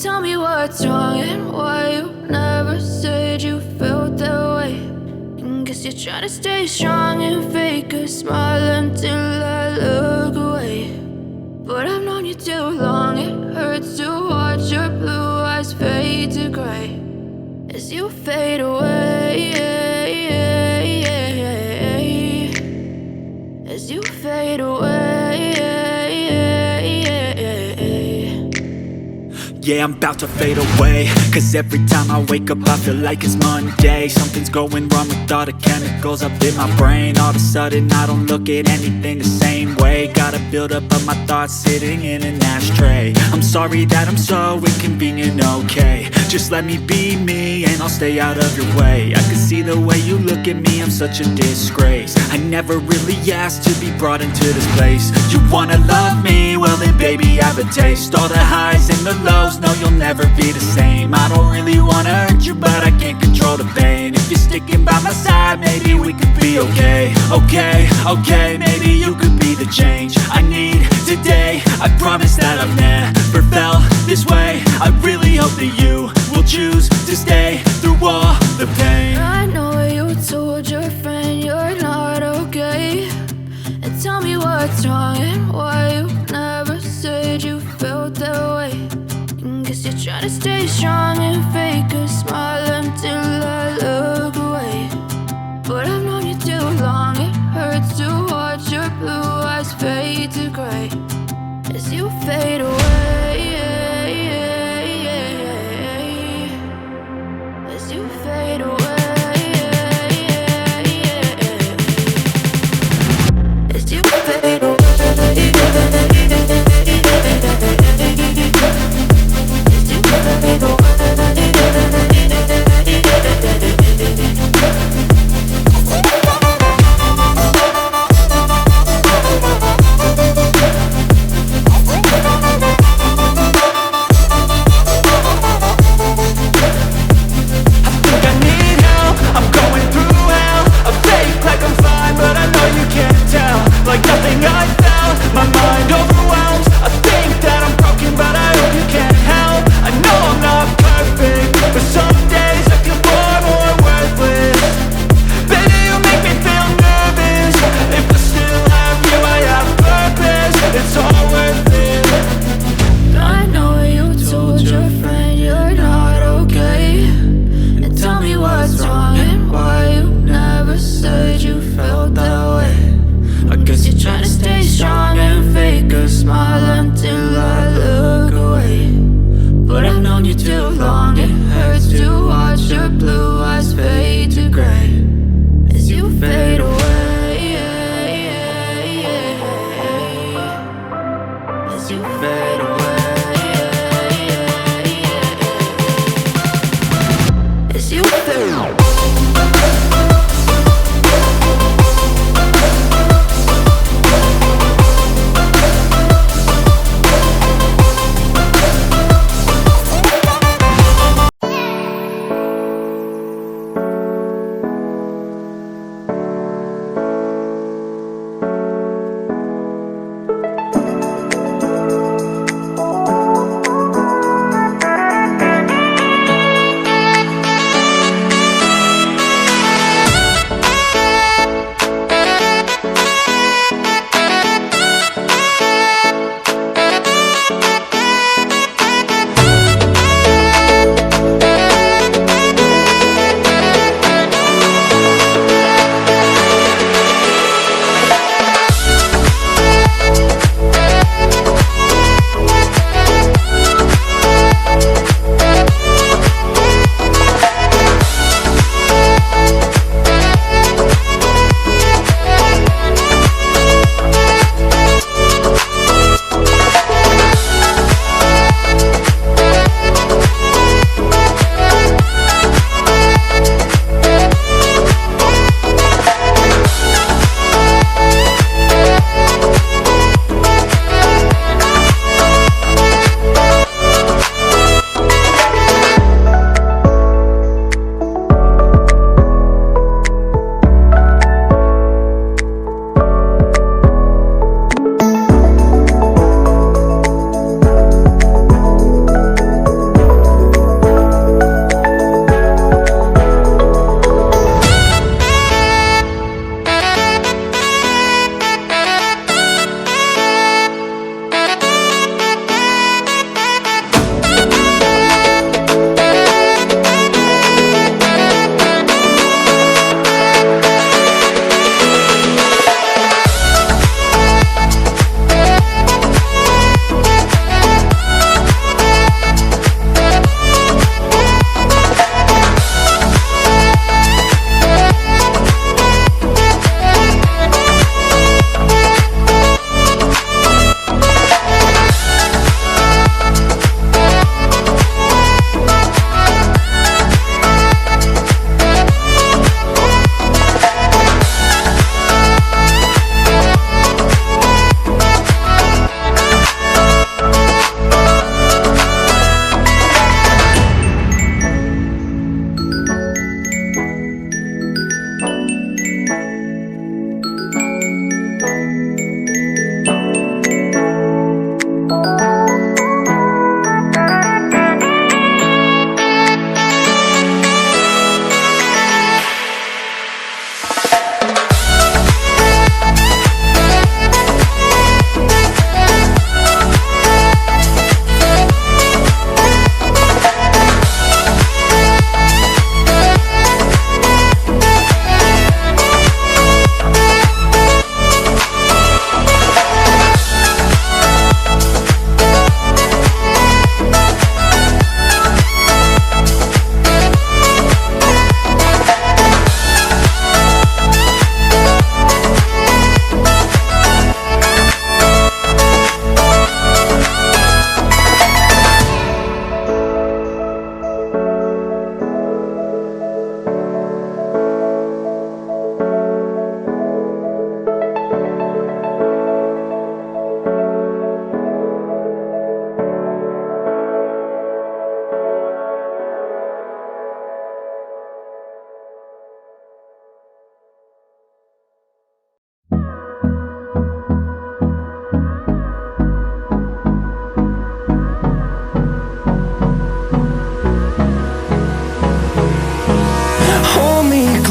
Tell me what's wrong and why you never said you felt that way. And guess you're trying to stay strong and fake a smile until I look away. But I've known you too long, it hurts to watch your blue eyes fade to gray as you fade away, as you fade away. Yeah, I'm about to fade away, cause every time I wake up I feel like it's Monday. Something's going wrong with all the chemicals up in my brain. All of a sudden I don't look at anything the same way. Gotta build up of my thoughts sitting in an ashtray. I'm sorry that I'm so inconvenient, okay. Just let me be me and I'll stay out of your way. I can see the way you look at me, I'm such a disgrace. I never really asked to be brought into this place. You wanna love me? Well then baby I have a taste. All the highs and the lows, no you'll never be the same. I don't really wanna hurt you but I can't control the pain. If you're sticking by my side maybe we could be okay. Okay, maybe you could be the change I need today. I promise that I've never felt this way. I really hope that you will choose to stay through all the pain. I know you told your friend you're not okay. And tell me what's wrong and why you never said you felt that way. And guess you're trying to stay strong and fake a smile until I look away. But I've known you too long, it hurts to watch your blue eyes fade to gray as you fade away, as you fade away, as you fade away.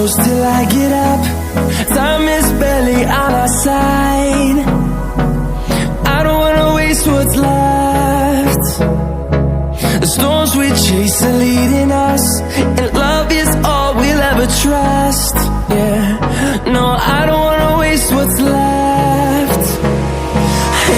close till I get up. Time is barely on our side. I don't wanna waste what's left. The storms we chase are leading us, and love is all we'll ever trust. Yeah, no, I don't wanna waste what's left.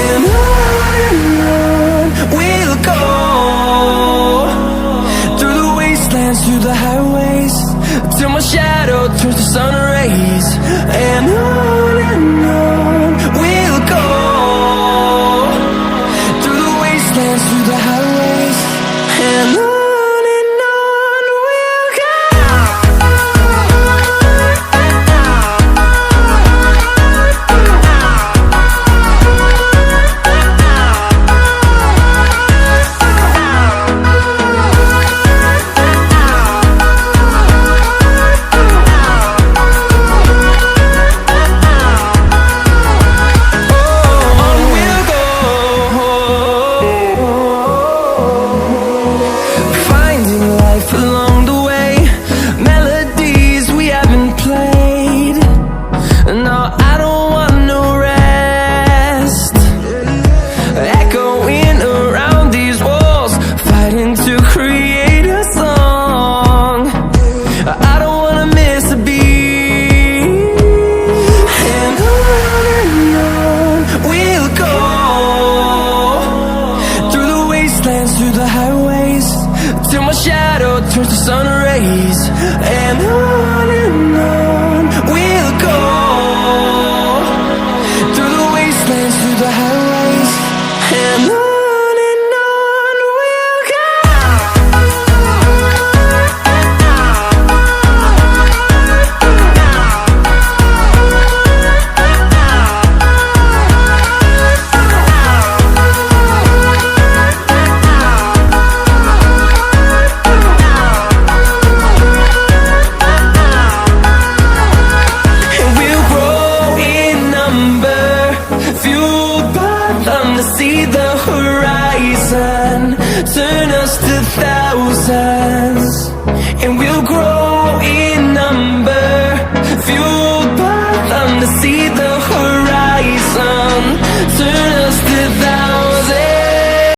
And on we'll go, through the wastelands, through the highways, till my shadow turns to sun rays. And on we'll go, through the wastelands, through the highways, and on we'll go. Through the highways, till my shadow turns to sun rays. And on we'll go, through the wastelands, through the highways, and on we'll go. See the horizon, turn us to thousands, and we'll grow in number, fuel